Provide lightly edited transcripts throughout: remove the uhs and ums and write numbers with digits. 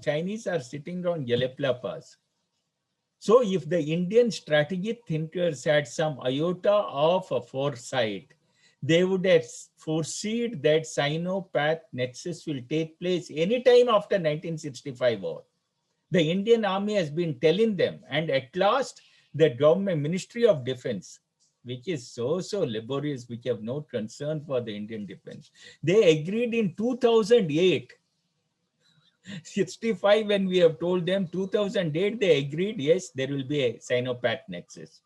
Chinese are sitting on Yelepla Pass. So if the Indian strategic thinkers had some iota of a foresight, they would have foreseen that Sino-Pak Nexus will take place anytime after 1965 war. The Indian army has been telling them, and at last the government Ministry of Defense, which is so laborious, which have no concern for the Indian defense, they agreed in 2008. 65 when we have told them, 2008 they agreed, yes, there will be a Sino-Pak Nexus.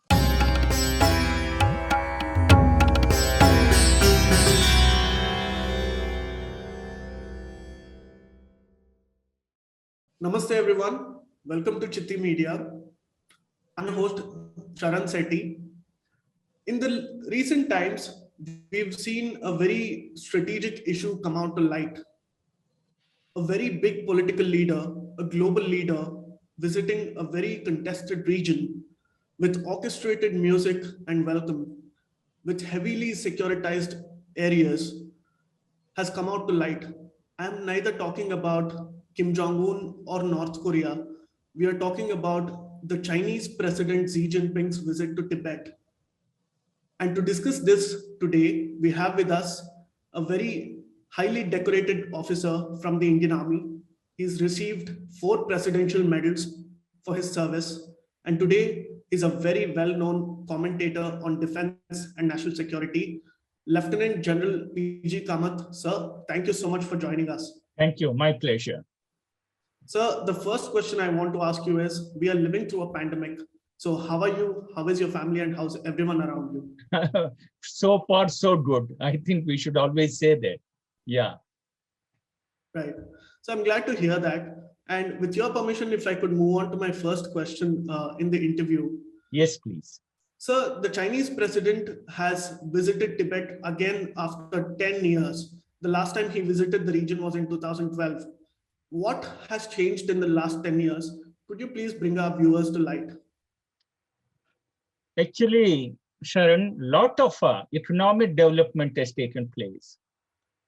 Namaste everyone, welcome to Citti Media. I'm host Sharan Citti. In the recent times, we've seen a very strategic issue come out to light. A very big political leader, a global leader, visiting a very contested region with orchestrated music and welcome, with heavily securitized areas, has come out to light. I'm neither talking about Kim Jong-un or North Korea. We are talking about the Chinese President Xi Jinping's visit to Tibet. And to discuss this today, we have with us a very highly decorated officer from the Indian Army. He's received 4 presidential medals for his service. And today is a very well-known commentator on defense and national security, Lieutenant General PG Kamath. Sir, thank you so much for joining us. Thank you, my pleasure. Sir, the first question I want to ask you is, we are living through a pandemic. So how are you? How is your family and how's everyone around you? So far, so good. I think we should always say that. Yeah. Right. So I'm glad to hear that. And with your permission, if I could move on to my first question in the interview. Yes, please. Sir, the Chinese president has visited Tibet again after 10 years. The last time he visited the region was in 2012. What has changed in the last 10 years? Could you please bring our viewers to light? Actually, Sharon, lot of economic development has taken place.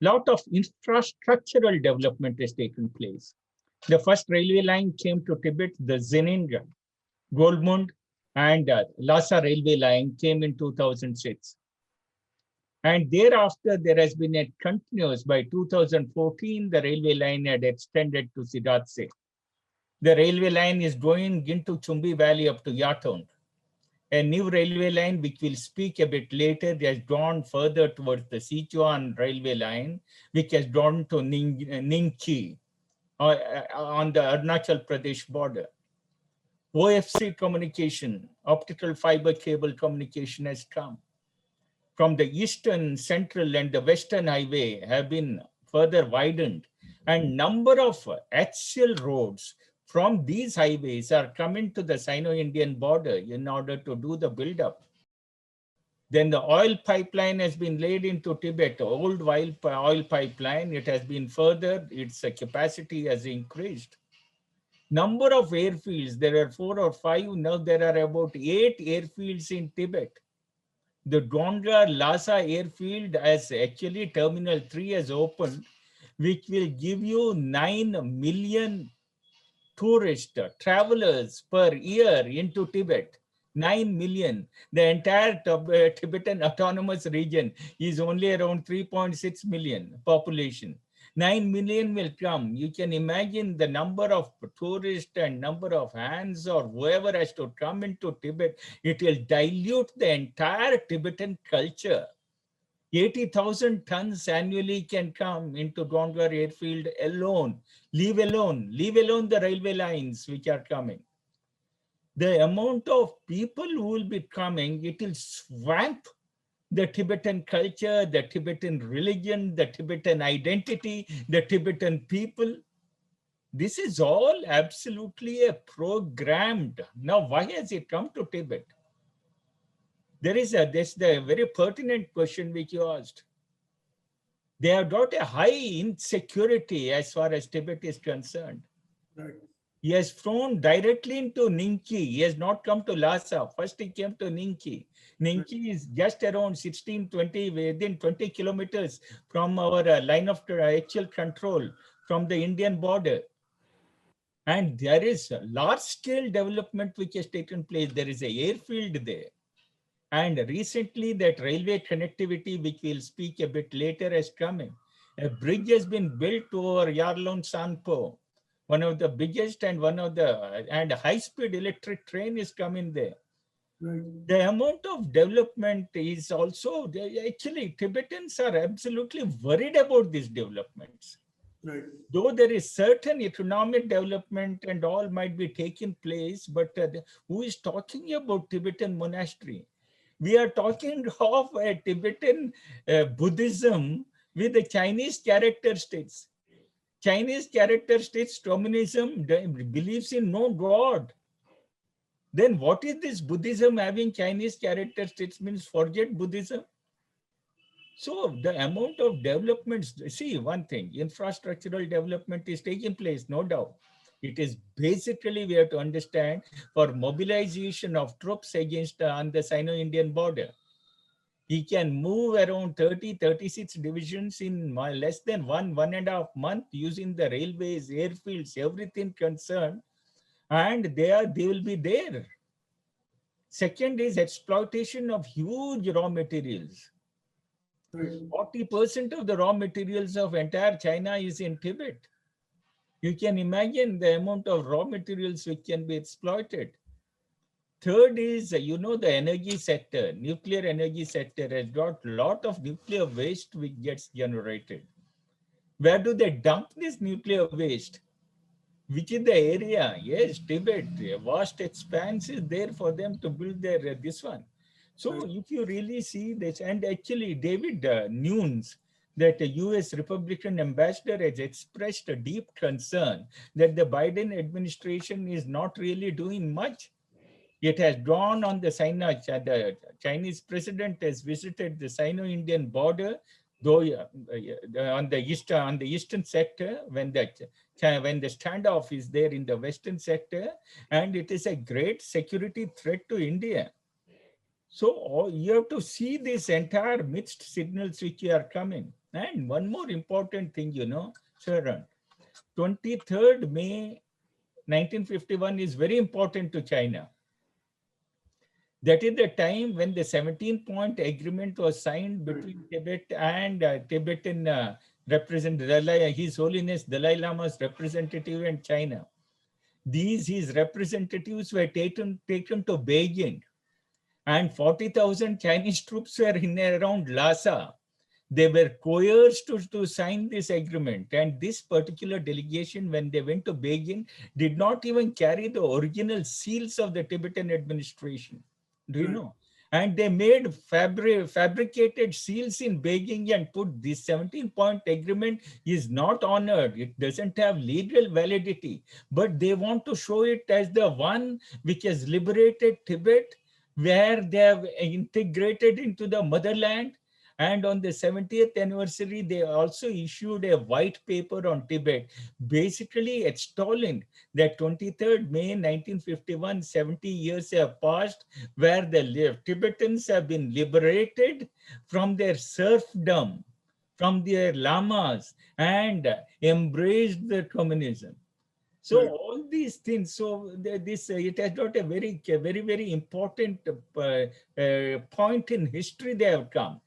Lot of infrastructural development has taken place. The first railway line came to Tibet, the Zeninga, Goldmund, and Lhasa railway line came in 2006. And thereafter, there has been a continuous, by 2014, the railway line had extended to Siddharthe. The railway line is going into Chumbi Valley up to Yatond. A new railway line, which we'll speak a bit later, has gone further towards the Sichuan railway line, which has gone to Ningchi on the Arunachal Pradesh border. OFC communication, optical fiber cable communication has come. From the eastern, central, and the western highway have been further widened, and number of axial roads from these highways are coming to the Sino-Indian border in order to do the build-up. Then the oil pipeline has been laid into Tibet, old oil pipeline. It has been further, its capacity has increased. Number of airfields, there are 4 or 5, now there are about 8 airfields in Tibet. The Dongla Lhasa airfield has actually Terminal 3 has opened, which will give you 9 million tourist travelers per year into Tibet. 9 million. The entire Tibetan autonomous region is only around 3.6 million population. 9 million will come. You can imagine the number of tourists and number of hands or whoever has to come into Tibet. It will dilute the entire Tibetan culture. 80,000 tons annually can come into Dongla airfield alone. Leave alone the railway lines which are coming. The amount of people who will be coming, it will swamp the Tibetan culture, the Tibetan religion, the Tibetan identity, the Tibetan people. This is all absolutely a programmed. Now, why has it come to Tibet? This is the very pertinent question which you asked. They have got a high insecurity as far as Tibet is concerned. Right. He has flown directly into Ningchi. He has not come to Lhasa. First he came to Ningchi. Ningchi is just around 16-20, within 20 kilometers from our line of actual control from the Indian border. And there is a large-scale development which has taken place. There is an airfield there. And recently that railway connectivity, which we'll speak a bit later, has come in. A bridge has been built over Yarlon Sanpo, one of the biggest and and high-speed electric train is coming there. Right. The amount of development is also, actually Tibetans are absolutely worried about these developments. Right. Though there is certain economic development and all might be taking place, but who is talking about Tibetan monastery? We are talking of a Tibetan Buddhism with the Chinese characteristics. Chinese characteristics, communism believes in no God. Then what is this Buddhism having Chinese characteristics means forget Buddhism? So the amount of developments, see one thing, infrastructural development is taking place, no doubt. It is basically, we have to understand, for mobilization of troops against on the Sino-Indian border. He can move around 30, 36 divisions in less than 1.5 months using the railways, airfields, everything concerned, and they will be there. Second is exploitation of huge raw materials. 40% of the raw materials of entire China is in Tibet. You can imagine the amount of raw materials which can be exploited. Third is, the energy sector, nuclear energy sector has got a lot of nuclear waste which gets generated. Where do they dump this nuclear waste? Which is the area? Yes, Tibet, a vast expanse is there for them to build their this one. So if you really see this, and actually David Nunes, that the US Republican ambassador, has expressed a deep concern that the Biden administration is not really doing much. It has drawn on the Chinese president has visited the Sino-Indian border, though on the eastern sector, when the standoff is there in the western sector, and it is a great security threat to India. So you have to see this entire mixed signals which are coming. And one more important thing, Sharon, 23rd May 1951 is very important to China. That is the time when the 17-point agreement was signed between Tibet and Tibetan representative, His Holiness Dalai Lama's representative in China. His representatives were taken to Beijing, and 40,000 Chinese troops were in around Lhasa. They were coerced to sign this agreement. And this particular delegation, when they went to Beijing, did not even carry the original seals of the Tibetan administration. Do you know? And they made fabricated seals in Beijing and put this 17-point agreement is not honored. It doesn't have legal validity, but they want to show it as the one which has liberated Tibet, where they have integrated into the motherland. And on the 70th anniversary, they also issued a white paper on Tibet, basically extolling that 23rd May 1951, 70 years have passed, where the Tibetans have been liberated from their serfdom, from their lamas, and embraced the communism. So all these things, so it has got a very, very important point in history they have come.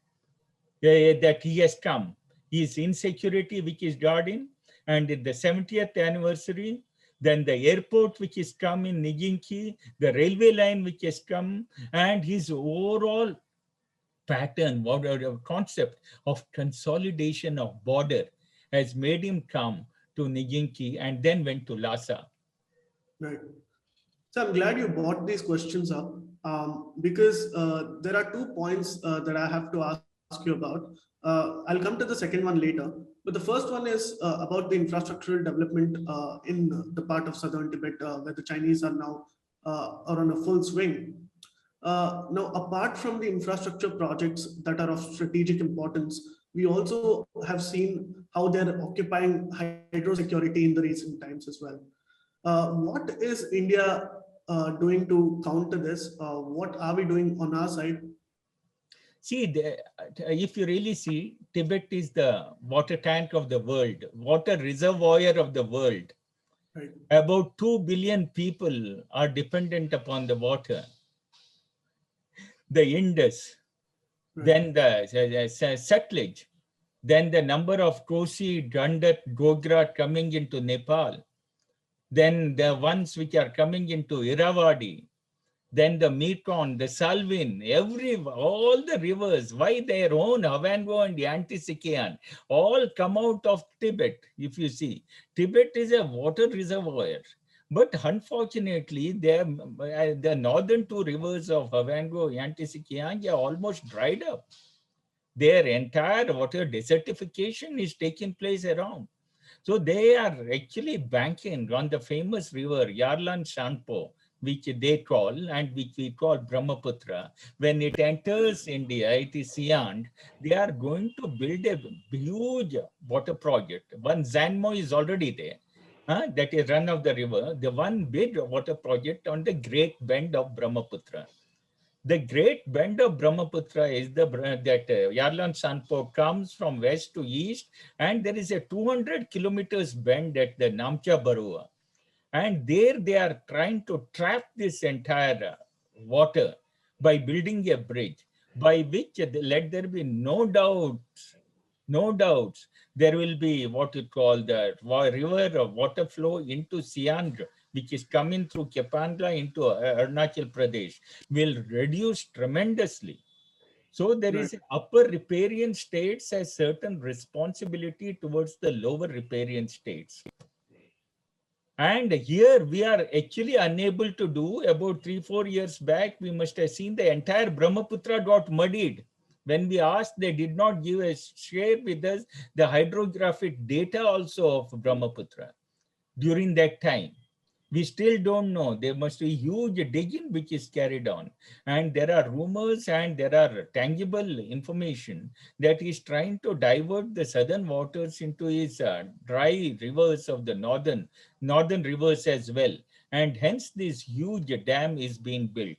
That he has come. His insecurity, which is guarding, and the 70th anniversary, then the airport, which is come in Nijinki, the railway line, which has come, and his overall pattern, concept of consolidation of border has made him come to Nijinki and then went to Lhasa. Right. So I'm glad you brought these questions up because there are 2 points that I have to ask you about. I'll come to the second one later. But the first one is about the infrastructural development in the part of southern Tibet where the Chinese are now are on a full swing. Now, apart from the infrastructure projects that are of strategic importance, we also have seen how they're occupying hydrosecurity in the recent times as well. What is India doing to counter this? What are we doing on our side? See, if you really see, Tibet is the water tank of the world, water reservoir of the world. Right. About 2 billion people are dependent upon the water. The Indus, Right. then the Satluj, then the number of Kosi, Gandak, Gograt coming into Nepal, then the ones which are coming into Irrawaddy, then the Mekong, the Salween, all the rivers, why their own Havango and the Antisicyan, all come out of Tibet, if you see. Tibet is a water reservoir. But unfortunately, the northern two rivers of Havango and Antisicyan are almost dried up. Their entire water desertification is taking place around. So they are actually banking on the famous river Yarlan Shanpo, which they call and which we call Brahmaputra. When it enters India, it is Siand. They are going to build a huge water project. One Zanmo is already there. That is run of the river. The one big water project on the Great Bend of Brahmaputra. The Great Bend of Brahmaputra is that Yarlan Sanpo comes from west to east, and there is a 200 kilometers bend at the Namcha Barua. And there they are trying to trap this entire water by building a bridge, by which let there be no doubts, there will be what you call the river of water flow into Siang, which is coming through Kepangla into Arunachal Pradesh, will reduce tremendously. So there Right. is upper riparian states has certain responsibility towards the lower riparian states. And here we are actually unable to do. About 3-4 years back, we must have seen the entire Brahmaputra got muddied. When we asked, they did not share with us the hydrographic data also of Brahmaputra during that time. We still don't know. There must be huge digging which is carried on. And there are rumors and there are tangible information that he's trying to divert the southern waters into his dry rivers of the northern rivers as well. And hence this huge dam is being built.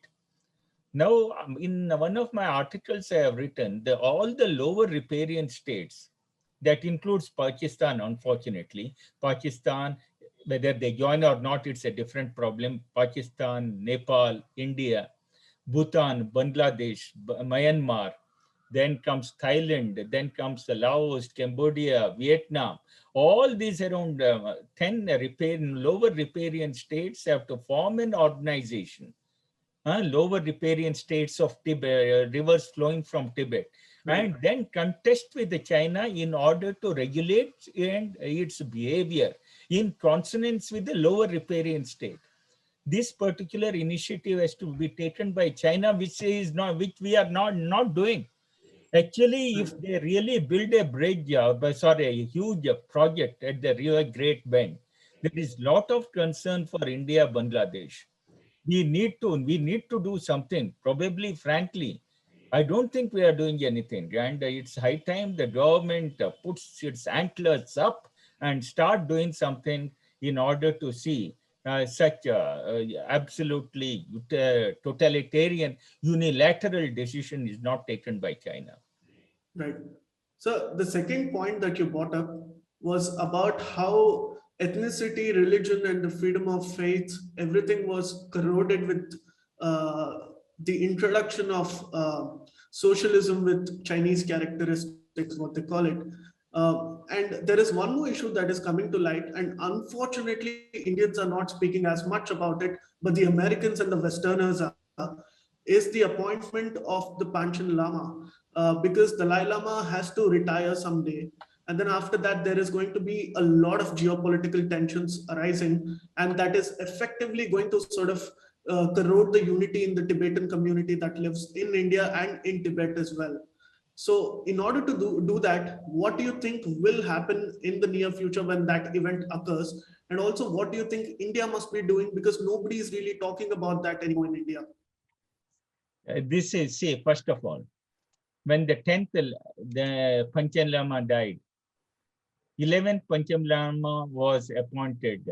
Now, in one of my articles I have written, all the lower riparian states, that includes Pakistan, unfortunately. Pakistan, whether they join or not, it's a different problem. Pakistan, Nepal, India, Bhutan, Bangladesh, Myanmar, then comes Thailand, then comes the Laos, Cambodia, Vietnam. All these around 10 lower riparian states have to form an organization, lower riparian states of Tibet, rivers flowing from Tibet, Right. and then contest with the China in order to regulate and its behavior in consonance with the lower riparian state. This particular initiative has to be taken by China, which we are not doing. Actually, if they really build a bridge, a huge project at the River Great Bend, there is lot of concern for India, Bangladesh. We need to do something. Probably, frankly, I don't think we are doing anything, and it's high time the government puts its antlers up and start doing something in order to see such absolutely totalitarian unilateral decision is not taken by China. Right. So the second point that you brought up was about how ethnicity, religion, and the freedom of faith, everything was corroded with uh, the introduction of socialism with Chinese characteristics, what they call it. And there is one more issue that is coming to light, and unfortunately, Indians are not speaking as much about it, but the Americans and the Westerners are, is the appointment of the Panchen Lama, because Dalai Lama has to retire someday. And then after that, there is going to be a lot of geopolitical tensions arising, and that is effectively going to sort of corrode the unity in the Tibetan community that lives in India and in Tibet as well. So, in order to do that, what do you think will happen in the near future when that event occurs? And also, what do you think India must be doing? Because nobody is really talking about that anymore in India. This is, see, first of all, when the Panchen Lama died, 11th Panchen Lama was appointed,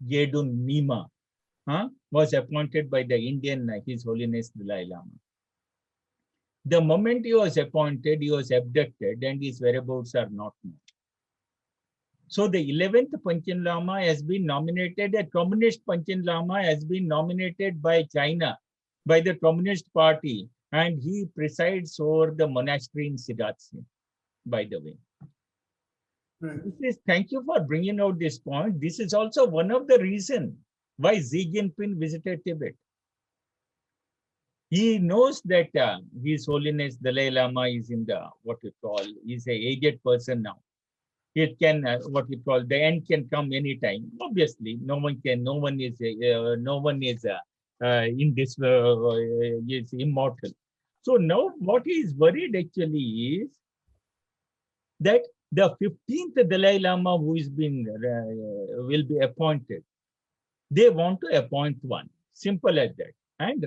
Yedun Mima, was appointed by the Indian, His Holiness Dalai Lama. The moment he was appointed, he was abducted and his whereabouts are not known. So the 11th Panchen Lama has been nominated, a communist Panchen Lama has been nominated by China, by the Communist Party, and he presides over the monastery in Siddharth, by the way. Right. Thank you for bringing out this point. This is also one of the reasons why Xi Jinping visited Tibet. He knows that His Holiness Dalai Lama is in the, what you call, he's a aged person now. It can, what you call, the end can come anytime. Obviously, no one is in this, is immortal. So now what he is worried actually is that the 15th Dalai Lama who is being, will be appointed, they want to appoint one. Simple as that. And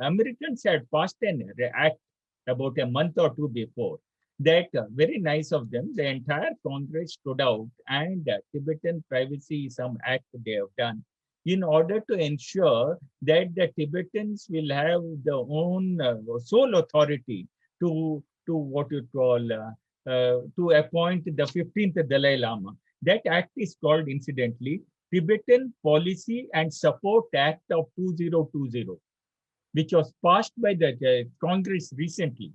Americans had passed an act about a month or two before that, very nice of them. The entire Congress stood out, and Tibetan Privacy some act they have done in order to ensure that the Tibetans will have their own sole authority to what you call to appoint the 15th Dalai Lama. That act is called, incidentally, Tibetan Policy and Support Act of 2020, which was passed by the Congress recently.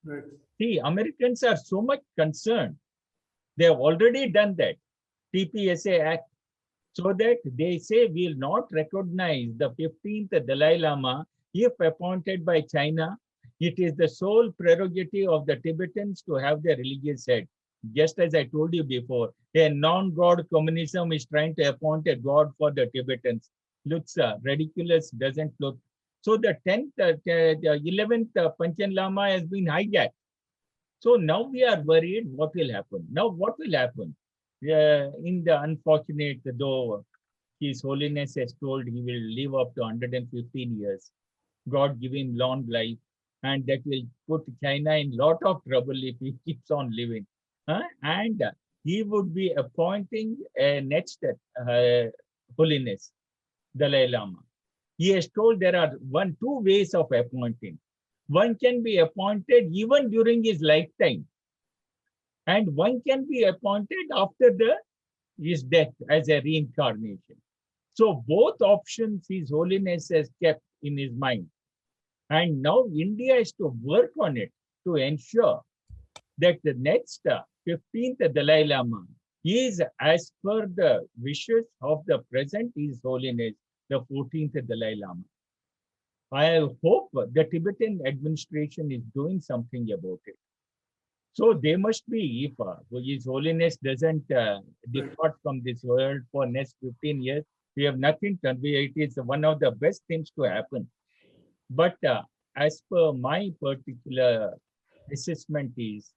Right. See, Americans are so much concerned. They have already done that, TPSA Act, so that they say we will not recognize the 15th Dalai Lama if appointed by China. It is the sole prerogative of the Tibetans to have their religious head. Just as I told you before, a non-God communism is trying to appoint a God for the Tibetans. Looks ridiculous, doesn't look. So the 10th, the 11th Panchen Lama has been hijacked. So now we are worried what will happen. Now what will happen? In the unfortunate, though His Holiness has told he will live up to 115 years. God give him long life, and that will put China in lot of trouble if he keeps on living. And he would be appointing a next Holiness, Dalai Lama. He has told there are two ways of appointing. One can be appointed even during his lifetime, and one can be appointed after his death as a reincarnation. So both options His Holiness has kept in his mind. And now India is to work on it to ensure that the next 15th Dalai Lama is as per the wishes of the present His Holiness, the 14th Dalai Lama. I hope the Tibetan administration is doing something about it. So they must be, if His Holiness doesn't depart from this world for next 15 years, we have nothing to convey. It is one of the best things to happen. But as per my particular assessment is,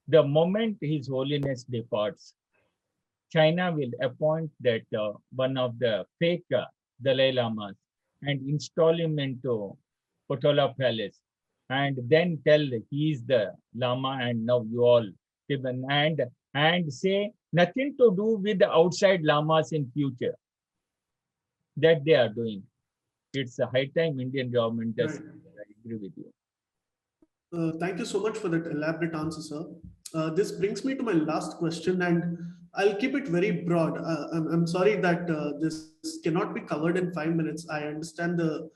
the moment His Holiness departs, China will appoint that one of the fake Dalai Lamas and install him into Potala Palace, and then tell he is the Lama and now you all Tibetan, and say nothing to do with the outside Lamas in future. That they are doing. It's a high time Indian government does. Right. I agree with you. Thank you so much for that elaborate answer, sir. This brings me to my last question, and I'll keep it very broad. I'm sorry that this cannot be covered in 5 minutes. I understand the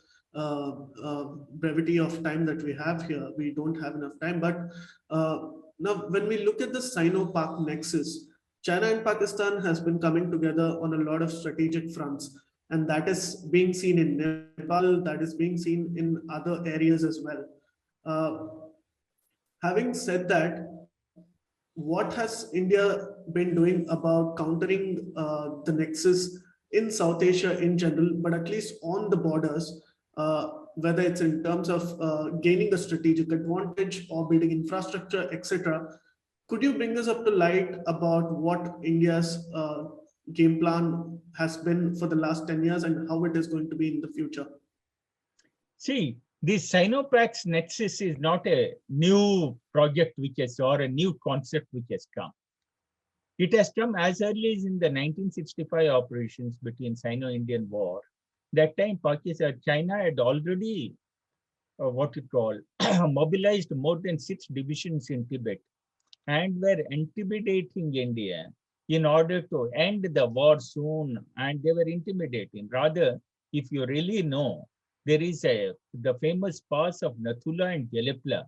brevity of time that we have here. We don't have enough time. But now, when we look at the Sino-Pak nexus, China and Pakistan has been coming together on a lot of strategic fronts, and that is being seen in Nepal, that is being seen in other areas as well. Having said that, what has India been doing about countering the nexus in South Asia in general, but at least on the borders, whether it's in terms of gaining the strategic advantage or building infrastructure, etc. Could you bring us up to light about what India's game plan has been for the last 10 years and how it is going to be in the future? See, this Sino-Pak's Nexus is not a new project or a new concept which has come. It has come as early as in the 1965 operations between Sino-Indian War. That time, China had already, mobilized more than 6 divisions in Tibet and were intimidating India in order to end the war soon, and they were intimidating. Rather, if you really know, there is the famous pass of Nathula and Jalepla.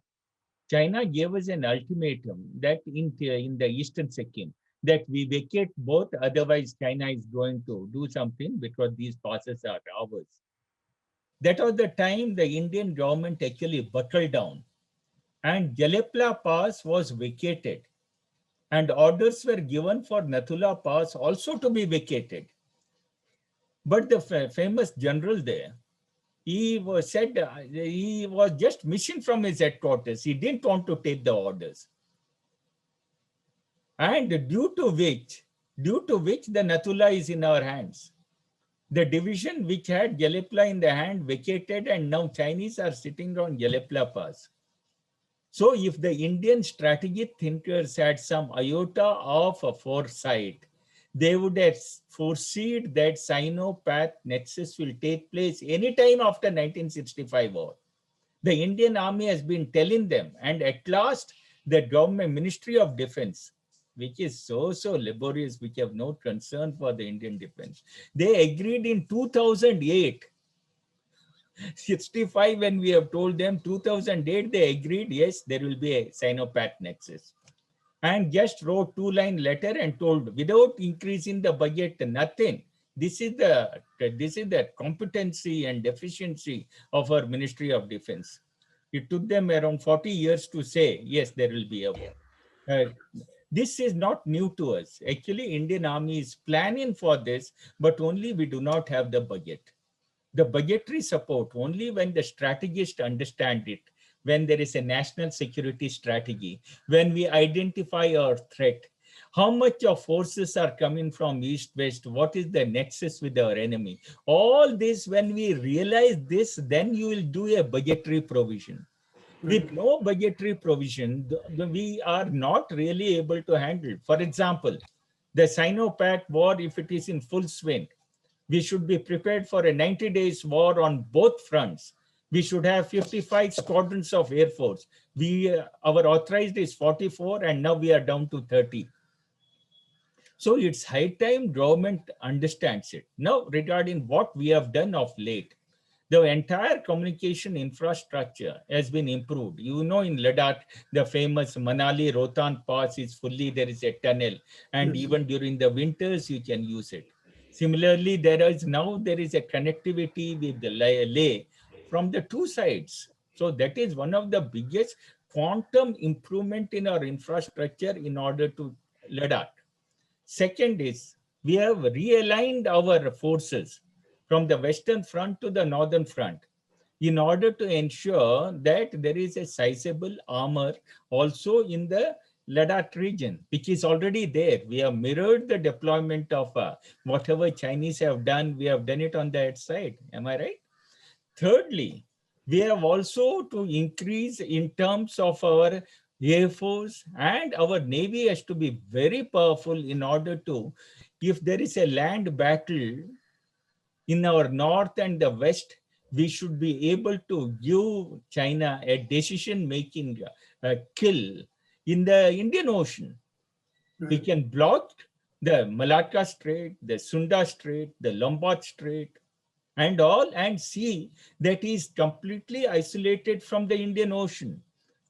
China gave us an ultimatum that in the eastern Sikkim, that we vacate both, otherwise China is going to do something because these passes are ours. That was the time the Indian government actually buckled down, and Jalepla Pass was vacated, and orders were given for Nathula Pass also to be vacated. But the famous general there, he was said he was just missing from his headquarters. He didn't want to take the orders, and due to which the Nathula is in our hands. The division which had Jalepla in the hand vacated, and now Chinese are sitting on Jalepla Pass. So if the Indian strategic thinkers had some iota of a foresight, they would have foreseen that Sino-Pak Nexus will take place anytime after 1965 war. The Indian army has been telling them, and at last the government Ministry of Defense, which is so laborious, which have no concern for the Indian defense, they agreed in 2008. 65 when we have told them, 2008 they agreed, yes, there will be a Sino-Pak Nexus, and just wrote 2-line letter and told, without increasing the budget, nothing. This is the competency and efficiency of our Ministry of Defense. It took them around 40 years to say, yes, there will be a war. This is not new to us. Actually, Indian Army is planning for this, but only we do not have the budget. The budgetary support, only when the strategists understand it, when there is a national security strategy, when we identify our threat, how much of forces are coming from east, west, what is the nexus with our enemy. All this, when we realize this, then you will do a budgetary provision. With no budgetary provision, we are not really able to handle. For example, the Sino-Pak war, if it is in full swing, we should be prepared for a 90 days war on both fronts. We should have 55 squadrons of Air Force. Our authorized is 44, and now we are down to 30. So it's high time government understands it. Now, regarding what we have done of late, the entire communication infrastructure has been improved. You know, in Ladakh, the famous Manali Rohtan Pass is fully, there is a tunnel, and even during the winters, you can use it. Similarly, there is a connectivity with the Leh from the two sides. So that is one of the biggest quantum improvement in our infrastructure in order to Ladakh. Second is, we have realigned our forces from the Western Front to the Northern Front in order to ensure that there is a sizable armor also in the Ladakh region, which is already there. We have mirrored the deployment of whatever Chinese have done, we have done it on that side. Am I right? Thirdly, we have also to increase in terms of our Air Force, and our Navy has to be very powerful in order to, if there is a land battle in our north and the west, we should be able to give China a decision-making kill in the Indian Ocean. We can block the Malacca Strait, the Sunda Strait, the Lombard Strait, and all, and see that he is completely isolated from the Indian Ocean.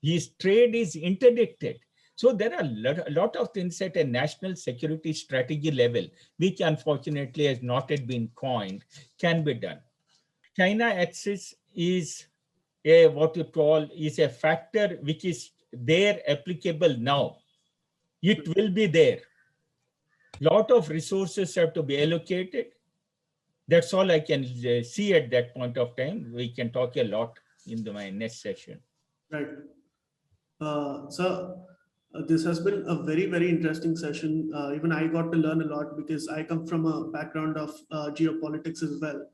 His trade is interdicted. So there are a lot of things at a national security strategy level, which unfortunately has not yet been coined, can be done. China access is a factor which is there, applicable now. It will be there. Lot of resources have to be allocated. That's all I can see at that point of time. We can talk a lot in my next session. Right. So this has been a very, very interesting session. Even I got to learn a lot because I come from a background of geopolitics as well.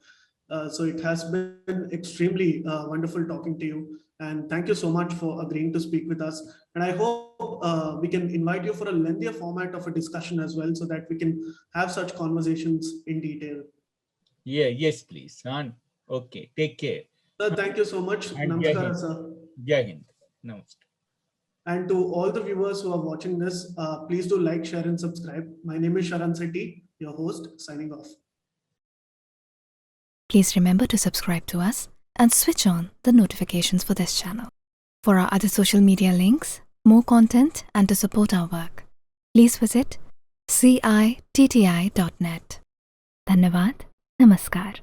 So it has been extremely wonderful talking to you. And thank you so much for agreeing to speak with us. And I hope we can invite you for a lengthier format of a discussion as well, so that we can have such conversations in detail. Yeah, yes, please. Okay, take care. Sir, thank you so much. And Jai Namaskara, Hind. sir. Jai Hind. Namaste. And to all the viewers who are watching this, please do like, share, and subscribe. My name is Sharan Citti, your host, signing off. Please remember to subscribe to us and switch on the notifications for this channel. For our other social media links, more content, and to support our work, please visit citti.net. Dhanyavad. Namaskar.